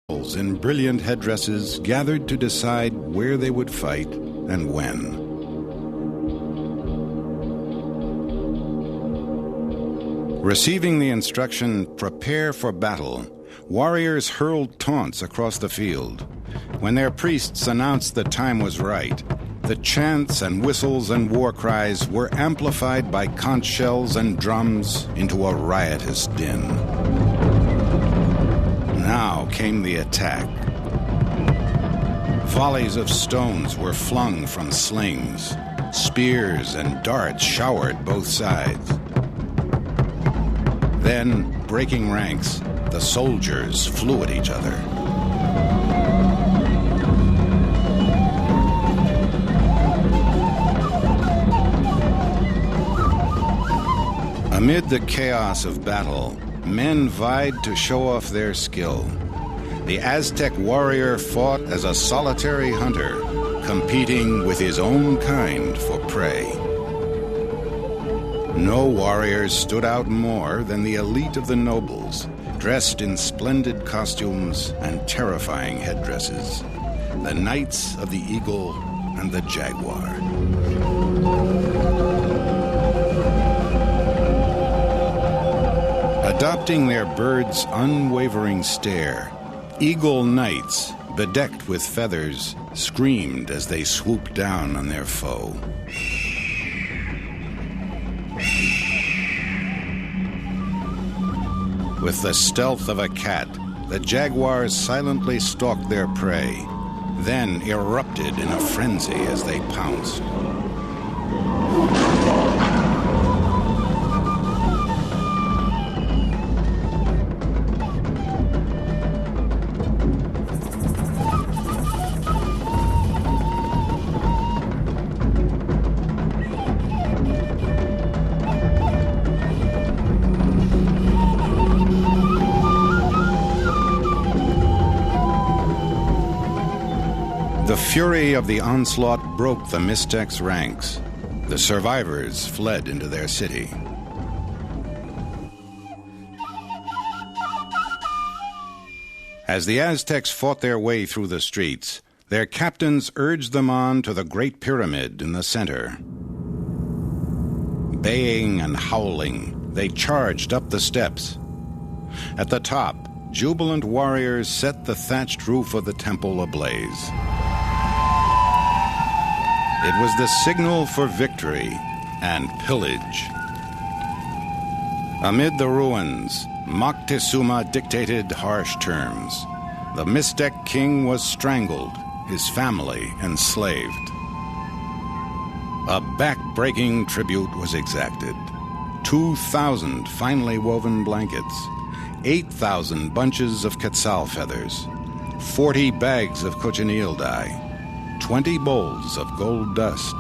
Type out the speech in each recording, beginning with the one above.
in brilliant headdresses gathered to decide where they would fight and when. Receiving the instruction, "Prepare for battle," warriors hurled taunts across the field. When their priests announced the time was right, the chants and whistles and war cries were amplified by conch shells and drums into a riotous din. Now came the attack. Volleys of stones were flung from slings. Spears and darts showered both sides. Then, breaking ranks, the soldiers flew at each other. Amid the chaos of battle, men vied to show off their skill. The Aztec warrior fought as a solitary hunter, competing with his own kind for prey. No warriors stood out more than the elite of the nobles, dressed in splendid costumes and terrifying headdresses, the Knights of the Eagle and the Jaguar. Adopting their bird's unwavering stare, eagle knights, bedecked with feathers, screamed as they swooped down on their foe. With the stealth of a cat, the jaguars silently stalked their prey, then erupted in a frenzy as they pounced. The fury of the onslaught broke the Mixtecs' ranks. The survivors fled into their city. As the Aztecs fought their way through the streets, their captains urged them on to the Great Pyramid in the center. Baying and howling, they charged up the steps. At the top, jubilant warriors set the thatched roof of the temple ablaze. It was the signal for victory and pillage. Amid the ruins, Moctezuma dictated harsh terms. The Mixtec king was strangled, his family enslaved. A back-breaking tribute was exacted. 2,000 finely woven blankets, 8,000 bunches of quetzal feathers, 40 bags of cochineal dye, 20 bowls of gold dust,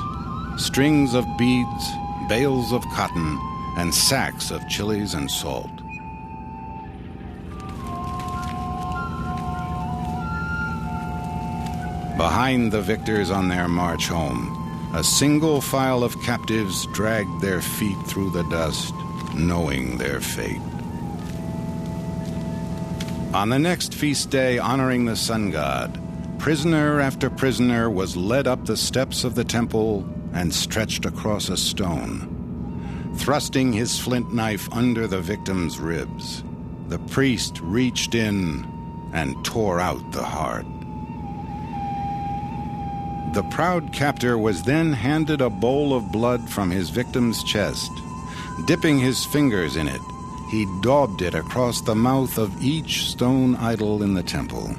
strings of beads, bales of cotton, and sacks of chilies and salt. Behind the victors on their march home, a single file of captives dragged their feet through the dust, knowing their fate. On the next feast day honoring the sun god, prisoner after prisoner was led up the steps of the temple and stretched across a stone. Thrusting his flint knife under the victim's ribs, the priest reached in and tore out the heart. The proud captor was then handed a bowl of blood from his victim's chest. Dipping his fingers in it, he daubed it across the mouth of each stone idol in the temple.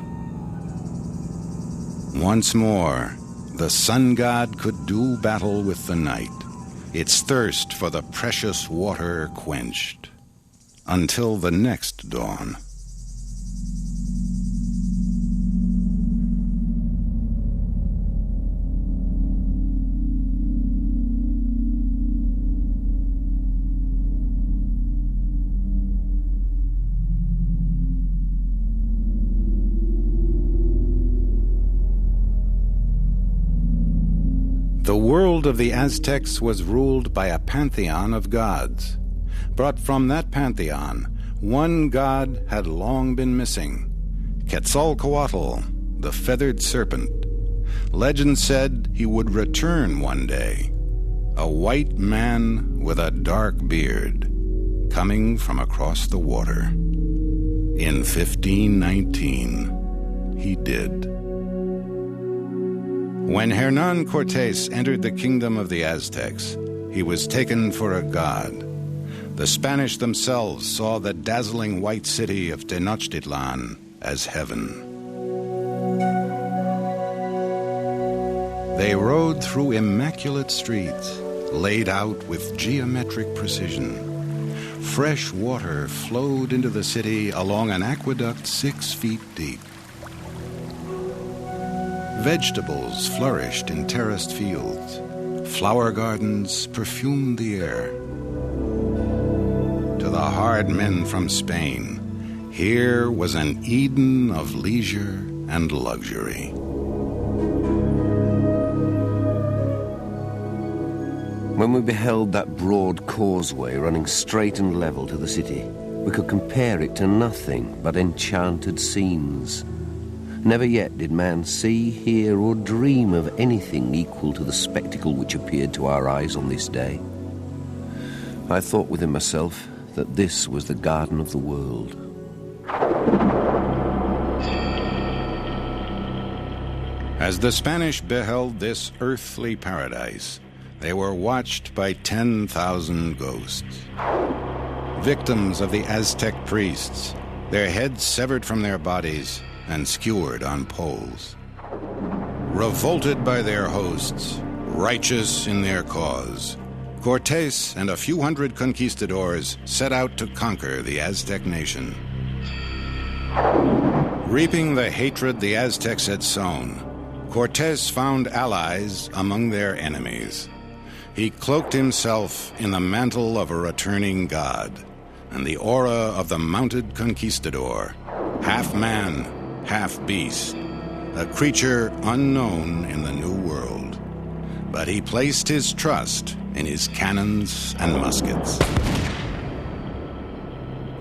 Once more, the sun god could do battle with the night, its thirst for the precious water quenched, until the next dawn. The world of the Aztecs was ruled by a pantheon of gods. But from that pantheon, one god had long been missing. Quetzalcoatl, the feathered serpent. Legend said he would return one day, a white man with a dark beard, coming from across the water. In 1519, he did. When Hernán Cortés entered the kingdom of the Aztecs, he was taken for a god. The Spanish themselves saw the dazzling white city of Tenochtitlan as heaven. They rode through immaculate streets, laid out with geometric precision. Fresh water flowed into the city along an aqueduct 6 feet deep. Vegetables flourished in terraced fields. Flower gardens perfumed the air. To the hard men from Spain, here was an Eden of leisure and luxury. When we beheld that broad causeway running straight and level to the city, we could compare it to nothing but enchanted scenes. Never yet did man see, hear, or dream of anything equal to the spectacle which appeared to our eyes on this day. I thought within myself that this was the garden of the world. As the Spanish beheld this earthly paradise, they were watched by 10,000 ghosts. Victims of the Aztec priests, their heads severed from their bodies and skewered on poles. Revolted by their hosts, righteous in their cause, Cortés and a few hundred conquistadors set out to conquer the Aztec nation. Reaping the hatred the Aztecs had sown, Cortés found allies among their enemies. He cloaked himself in the mantle of a returning god and the aura of the mounted conquistador, half man, half beast, a creature unknown in the New World. But he placed his trust in his cannons and muskets.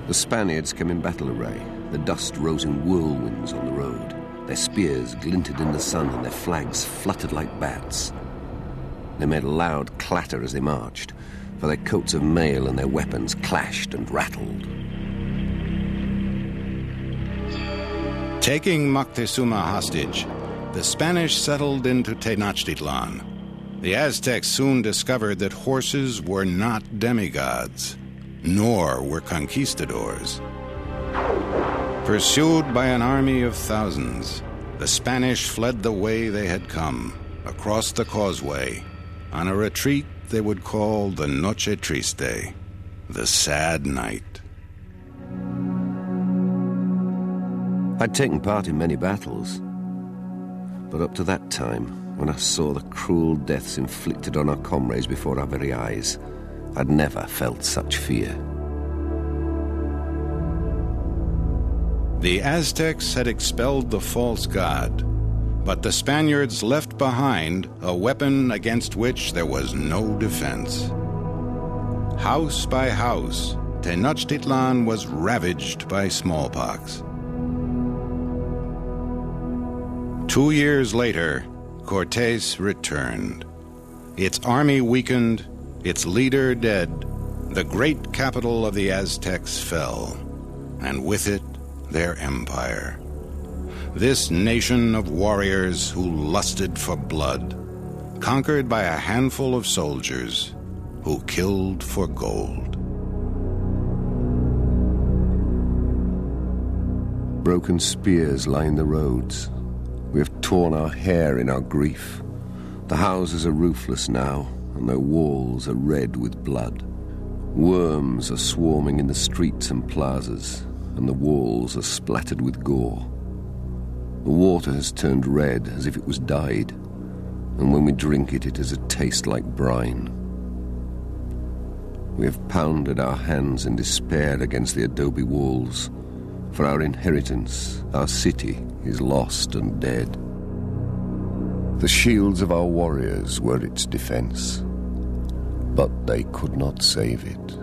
The Spaniards came in battle array. The dust rose in whirlwinds on the road. Their spears glinted in the sun and their flags fluttered like bats. They made a loud clatter as they marched, for their coats of mail and their weapons clashed and rattled. Taking Moctezuma hostage, the Spanish settled into Tenochtitlan. The Aztecs soon discovered that horses were not demigods, nor were conquistadors. Pursued by an army of thousands, the Spanish fled the way they had come, across the causeway, on a retreat they would call the Noche Triste, the sad night. I'd taken part in many battles, but up to that time, when I saw the cruel deaths inflicted on our comrades before our very eyes, I'd never felt such fear. The Aztecs had expelled the false god, but the Spaniards left behind a weapon against which there was no defense. House by house, Tenochtitlan was ravaged by smallpox. 2 years later, Cortés returned. Its army weakened, its leader dead, the great capital of the Aztecs fell, and with it, their empire. This nation of warriors who lusted for blood, conquered by a handful of soldiers who killed for gold. Broken spears line the roads. We have torn our hair in our grief. The houses are roofless now, and their walls are red with blood. Worms are swarming in the streets and plazas, and the walls are splattered with gore. The water has turned red as if it was dyed, and when we drink it, it has a taste like brine. We have pounded our hands in despair against the adobe walls, for our inheritance, our city, is lost and dead. The shields of our warriors were its defense, but they could not save it.